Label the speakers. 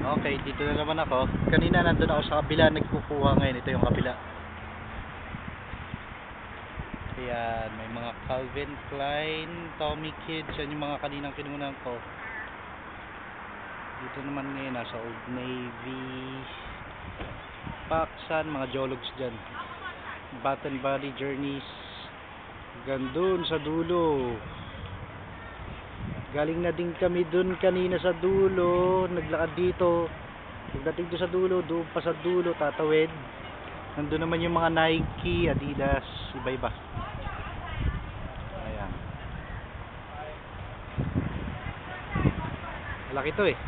Speaker 1: Okay, dito na naman ako. Kanina nandun ako sa kabila, nagkukuha ngayon. Ito yung kabila. Ayan, may mga Calvin Klein, Tommy Kids. Yan yung mga kaninang kinunan ko. Dito naman ngayon, nasa Old Navy, Paksan, mga Jologs dyan. Baton Valley Journeys. Gandun sa dulo. Galing na din kami dun kanina sa dulo, naglakad dito. Pagdating doon sa dulo, doon pa sa dulo, tatawid. Nandun naman yung mga Nike, Adidas, iba-iba. Ayan. Malaki to eh.